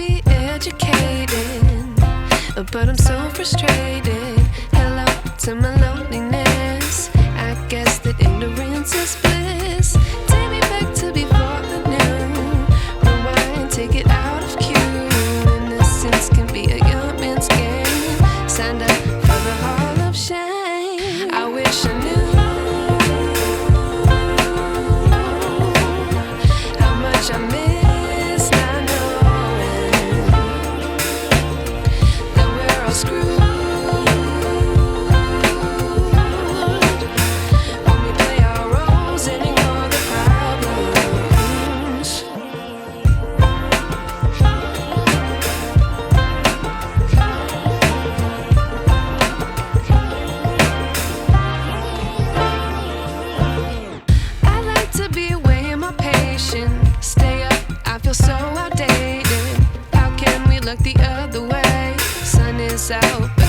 be educated, but I'm so frustrated. Hello to my loneliness. I guess that ignorance is bliss. Take me back to before I knew. Rewind, take it out of cue. Innocence can be a young man's game. Signed up for the hall of shame. I wish I knew how much I miss not knowing that we're all screwed. Stay up, I feel so outdated. How can we look the other way? Sun is out.